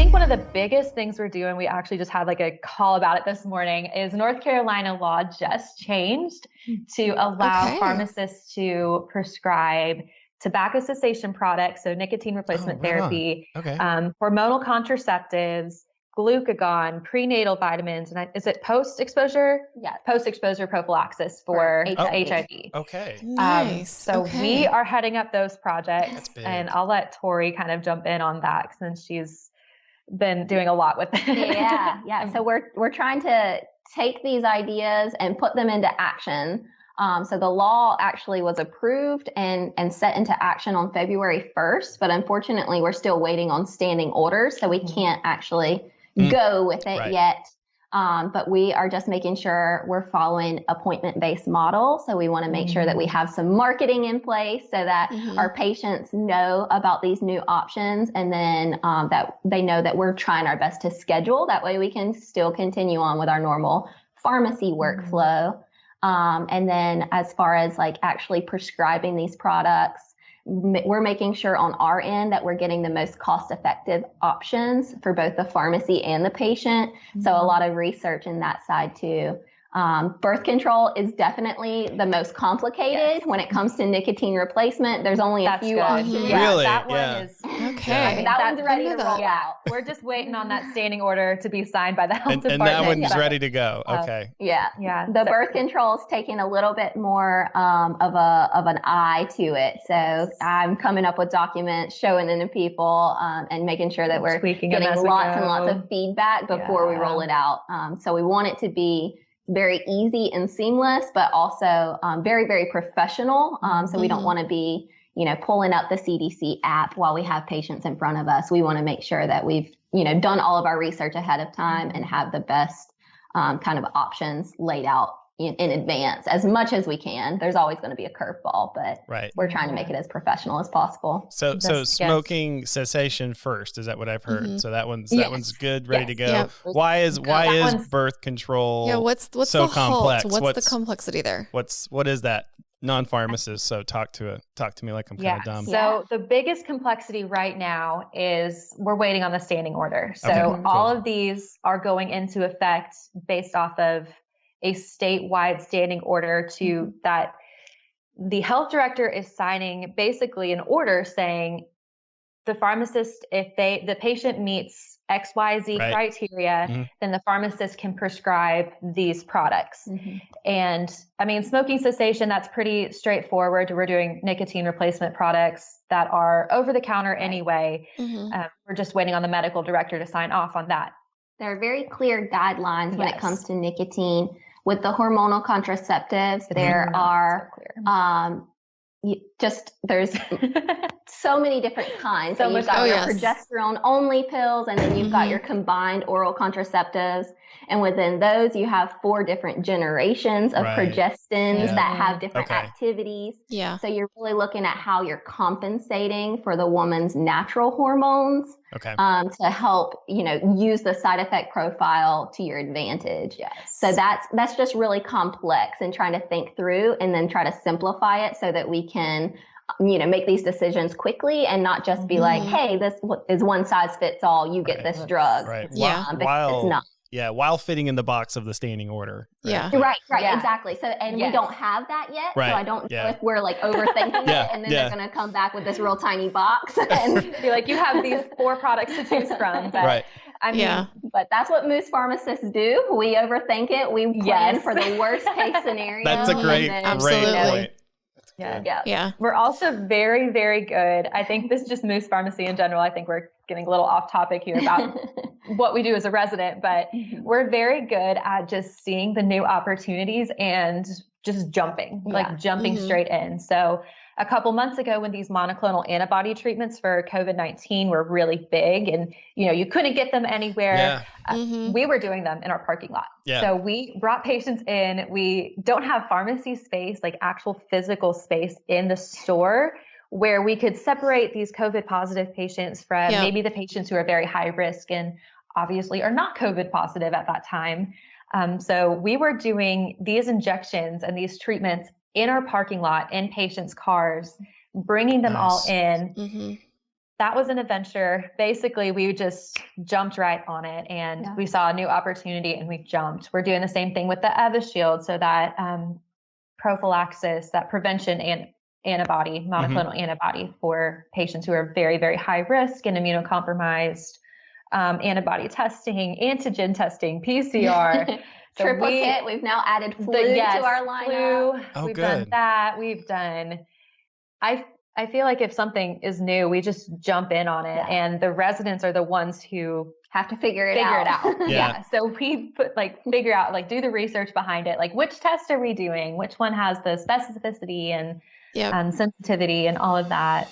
think one of the biggest things we're doing, we actually just had like a call about it this morning, is North Carolina law just changed to allow pharmacists to prescribe tobacco cessation products, so nicotine replacement therapy, hormonal contraceptives, glucagon, prenatal vitamins, and is it post-exposure? Yeah, post-exposure prophylaxis for HIV. Okay. Nice. We are heading up those projects. That's big. And I'll let Tory kind of jump in on that since she's been doing a lot with it. Yeah. So we're trying to take these ideas and put them into action. So the law actually was approved and set into action on February 1st, but unfortunately we're still waiting on standing orders, so we can't actually go with it yet. But we are just making sure we're following appointment-based model. So we want to make sure that we have some marketing in place so that our patients know about these new options, and then that they know that we're trying our best to schedule. That way we can still continue on with our normal pharmacy workflow. And then as far as like actually prescribing these products, we're making sure on our end that we're getting the most cost-effective options for both the pharmacy and the patient. So a lot of research in that side too. Birth control is definitely the most complicated when it comes to nicotine replacement. There's only a few options. Really? That one is okay. That one's ready to roll out. We're just waiting on that standing order to be signed by the health department. And that one's ready to go. Okay. Yeah. The birth control is taking a little bit more of an eye to it. So I'm coming up with documents, showing them to people, and making sure that we're getting lots and lots of feedback before we roll it out. So we want it to be very easy and seamless, but also very, very professional. So we don't want to be, pulling up the CDC app while we have patients in front of us. We want to make sure that we've, done all of our research ahead of time and have the best kind of options laid out in advance as much as we can. There's always going to be a curveball, but we're trying to make it as professional as possible. So smoking cessation first, is that what I've heard? So that one's good, ready to go. Yeah. Why is birth control what's so the complex? What's the complexity there? What is that? Non-pharmacist, so talk to me like I'm kind of dumb. So the biggest complexity right now is we're waiting on the standing order. So all of these are going into effect based off of a statewide standing order to that the health director is signing basically an order saying the pharmacist, if the patient meets XYZ criteria, then the pharmacist can prescribe these products. And I mean, smoking cessation, that's pretty straightforward. We're doing nicotine replacement products that are over the counter anyway. We're just waiting on the medical director to sign off on that. There are very clear guidelines when it comes to nicotine. With the hormonal contraceptives, there are there's so many different kinds. So you've got your progesterone only pills, and then you've got your combined oral contraceptives. And within those, you have 4 different generations of progestins that have different activities. Yeah. So you're really looking at how you're compensating for the woman's natural hormones to help, use the side effect profile to your advantage. Yes. So that's just really complex, and trying to think through and then try to simplify it so that we can make these decisions quickly and not just be like, hey, this is one size fits all. You get this drug. Right. Because it's not. Yeah, while fitting in the box of the standing order. Right, exactly. So, and we don't have that yet. So I don't know if we're like overthinking it, and then they're going to come back with this real tiny box and be like, you have these 4 products to choose from. But I mean, but that's what most pharmacists do. We overthink it. We plan for the worst case scenario. That's a great point. Yeah. We're also very, very good. I think this is just Moose Pharmacy in general. I think we're getting a little off topic here about what we do as a resident, but we're very good at just seeing the new opportunities and just jumping straight in. So a couple months ago, when these monoclonal antibody treatments for COVID-19 were really big and, you couldn't get them anywhere, we were doing them in our parking lot. So we brought patients in. We don't have pharmacy space, like actual physical space in the store where we could separate these COVID positive patients from maybe the patients who are very high risk and obviously are not COVID positive at that time. So we were doing these injections and these treatments in our parking lot, in patients' cars, bringing them all in. that was an adventure. Basically, we just jumped right on it, and we saw a new opportunity and we jumped. We're doing the same thing with the Evishield, so that prophylaxis, that prevention and antibody, monoclonal antibody for patients who are very, very high risk and immunocompromised, antibody testing, antigen testing, PCR. So triplicate. We've now added flu to our lineup. We've done that. We've done, I feel like if something is new, we just jump in on it, and the residents are the ones who have to figure it out. Yeah. So we figure out, do the research behind it. Like, which test are we doing? Which one has the specificity and sensitivity and all of that.